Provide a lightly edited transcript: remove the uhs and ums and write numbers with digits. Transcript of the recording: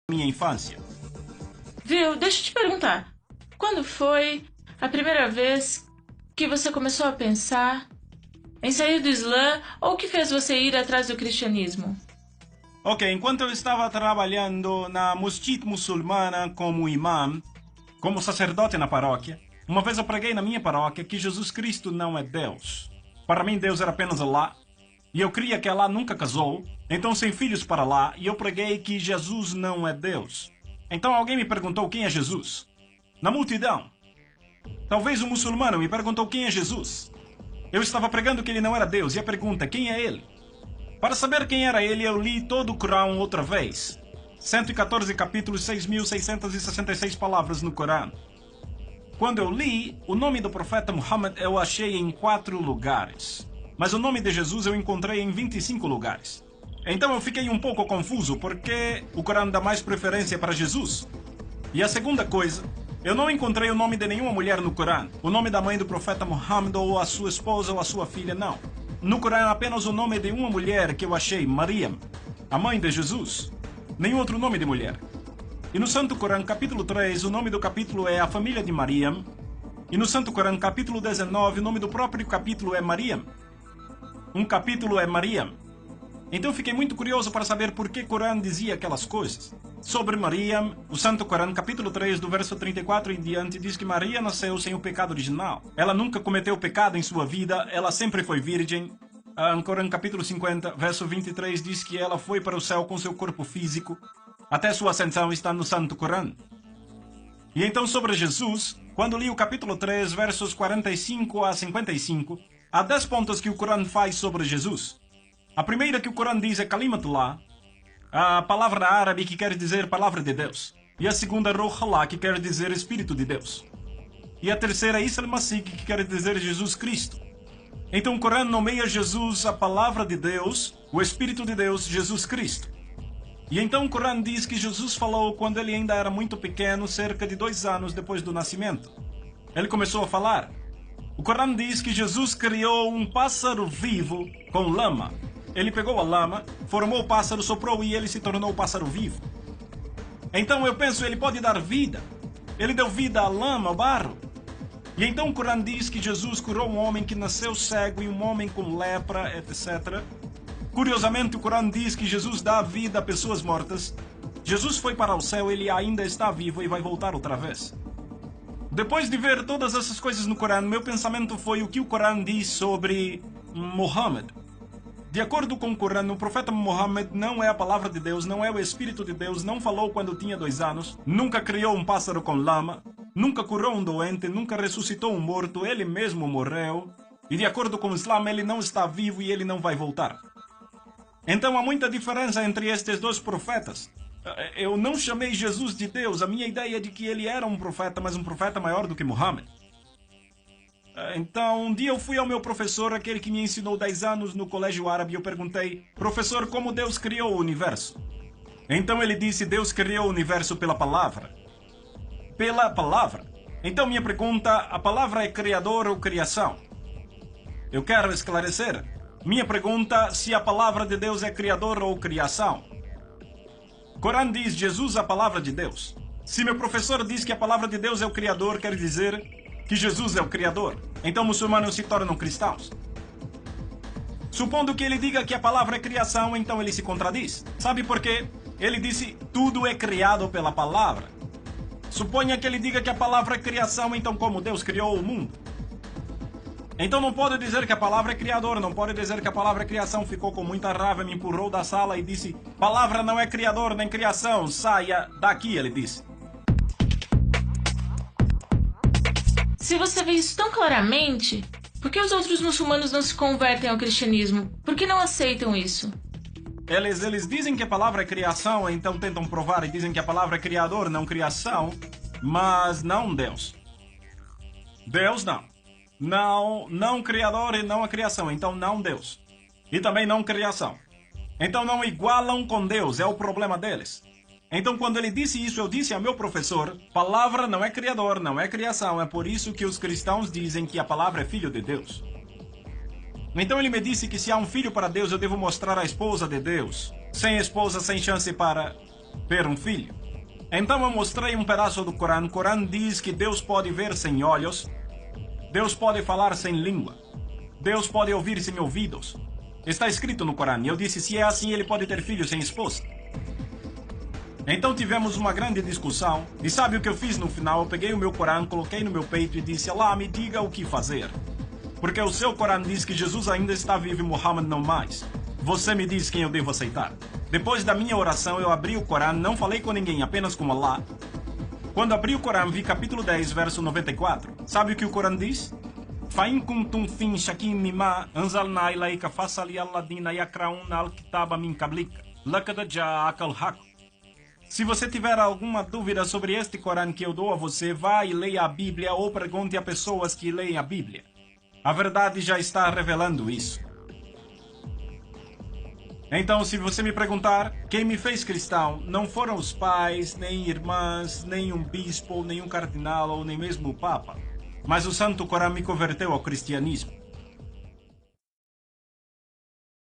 minha infância. Viu, deixa eu te perguntar. Quando foi a primeira vez que você começou a pensar em sair do Islã ou que fez você ir atrás do cristianismo? Ok, enquanto eu estava trabalhando na Masjid muçulmana como imã, como sacerdote na paróquia, uma vez eu preguei na minha paróquia que Jesus Cristo não é Deus. Para mim, Deus era apenas Allah. E eu cria que Allah nunca casou, então sem filhos para Allah, e eu preguei que Jesus não é Deus. Então alguém me perguntou quem é Jesus. Na multidão. Talvez um muçulmano me perguntou quem é Jesus. Eu estava pregando que ele não era Deus, e a pergunta, quem é ele? Para saber quem era ele, eu li todo o Corão outra vez. 114 capítulos, 6.666 palavras no Corão. Quando eu li, o nome do profeta Muhammad eu achei em 4 lugares. Mas o nome de Jesus eu encontrei em 25 lugares. Então eu fiquei um pouco confuso porque o Corão dá mais preferência para Jesus. E a segunda coisa, eu não encontrei o nome de nenhuma mulher no Corão. O nome da mãe do profeta Muhammad ou a sua esposa ou a sua filha, não. No Corão apenas o nome de uma mulher que eu achei, Maryam, a mãe de Jesus. Nenhum outro nome de mulher. E no Santo Corão, capítulo 3, o nome do capítulo é a família de Maryam. E no Santo Corão, capítulo 19, o nome do próprio capítulo é Maryam. Um capítulo é Maryam. Então fiquei muito curioso para saber por que o Corão dizia aquelas coisas. Sobre Maryam, o Santo Corão, capítulo 3, do verso 34 em diante, diz que Maria nasceu sem o pecado original. Ela nunca cometeu pecado em sua vida, ela sempre foi virgem. No Corão, capítulo 50, verso 23, diz que ela foi para o céu com seu corpo físico. Até sua ascensão está no Santo Corão. E então sobre Jesus, quando li o capítulo 3, versos 45 a 55, há 10 pontos que o Corão faz sobre Jesus. A primeira que o Corão diz é Kalimatullah, a palavra árabe que quer dizer palavra de Deus. E a segunda Ruh Allah, que quer dizer Espírito de Deus. E a terceira Isa al-Masih, que quer dizer Jesus Cristo. Então o Corão nomeia Jesus a palavra de Deus, o Espírito de Deus, Jesus Cristo. E então o Corão diz que Jesus falou quando ele ainda era muito pequeno, cerca de 2 anos depois do nascimento. Ele começou a falar. O Corão diz que Jesus criou um pássaro vivo com lama. Ele pegou a lama, formou o pássaro, soprou e ele se tornou o pássaro vivo. Então eu penso, ele pode dar vida. Ele deu vida à lama, ao barro. E então o Corão diz que Jesus curou um homem que nasceu cego e um homem com lepra, etc. Curiosamente, o Corão diz que Jesus dá vida a pessoas mortas. Jesus foi para o céu, ele ainda está vivo e vai voltar outra vez. Depois de ver todas essas coisas no Corão, meu pensamento foi o que o Corão diz sobre Muhammad. De acordo com o Corão, o profeta Muhammad não é a palavra de Deus, não é o Espírito de Deus, não falou quando tinha 2 anos, nunca criou um pássaro com lama, nunca curou um doente, nunca ressuscitou um morto, ele mesmo morreu. E de acordo com o Islã, ele não está vivo e ele não vai voltar. Então há muita diferença entre estes 2 profetas. Eu não chamei Jesus de Deus, a minha ideia é de que ele era um profeta, mas um profeta maior do que Muhammad. Então, um dia eu fui ao meu professor, aquele que me ensinou 10 anos no colégio árabe, e eu perguntei, professor, como Deus criou o universo? Então ele disse, Deus criou o universo pela palavra. Pela palavra. Então minha pergunta, a palavra é criador ou criação? Eu quero esclarecer. Minha pergunta, se a palavra de Deus é criador ou criação? Corão diz, Jesus é a palavra de Deus. Se meu professor diz que a palavra de Deus é o criador, quer dizer que Jesus é o criador. Então muçulmanos se tornam cristãos. Supondo que ele diga que a palavra é criação, então ele se contradiz. Sabe por quê? Ele disse, tudo é criado pela palavra. Suponha que ele diga que a palavra é criação, então como Deus criou o mundo? Então não pode dizer que a palavra é criador, não pode dizer que a palavra é criação. Ficou com muita raiva, me empurrou da sala e disse, palavra não é criador nem criação, saia daqui, ele disse. Se você vê isso tão claramente, por que os outros muçulmanos não se convertem ao cristianismo? Por que não aceitam isso? Eles dizem que a palavra é criação, então tentam provar e dizem que a palavra é criador, não criação, mas não Deus. Deus não. Não criador e não a criação, então não Deus. E também não criação. Então não igualam com Deus, é o problema deles. Então quando ele disse isso, eu disse ao meu professor, palavra não é criador, não é criação, é por isso que os cristãos dizem que a palavra é filho de Deus. Então ele me disse que se há um filho para Deus, eu devo mostrar a esposa de Deus. Sem esposa, sem chance para ter um filho. Então eu mostrei um pedaço do Corão. O Corão diz que Deus pode ver sem olhos, Deus pode falar sem língua, Deus pode ouvir sem ouvidos. Está escrito no Corão. E eu disse, se é assim, ele pode ter filhos sem esposa. Então tivemos uma grande discussão. E sabe o que eu fiz no final? Eu peguei o meu Corão, coloquei no meu peito e disse, Allah, me diga o que fazer. Porque o seu Corão diz que Jesus ainda está vivo e Muhammad não mais. Você me diz quem eu devo aceitar. Depois da minha oração, eu abri o Corão, não falei com ninguém, apenas com Allah. Quando abri o Corão, vi capítulo 10, verso 94. Sabe o que o Corão diz? فَإِن كُنْتُمْ فِي شَكٍّ مِّمَّا أَنزَلْنَا إِلَيْكَ فَاسْأَلِ الَّذِينَ يَقْرَؤُونَ الْكِتَابَ مِن قَبْلِكَ لَقَدْ جَاءَكَ الْحَقُّ. Se você tiver alguma dúvida sobre este Corão que eu dou a você, vá e leia a Bíblia ou pergunte a pessoas que leem a Bíblia. A verdade já está revelando isso. Então, se você me perguntar, quem me fez cristão não foram os pais, nem irmãs, nem um bispo, nem um cardinal ou nem mesmo o Papa. Mas o Santo Corão me converteu ao cristianismo.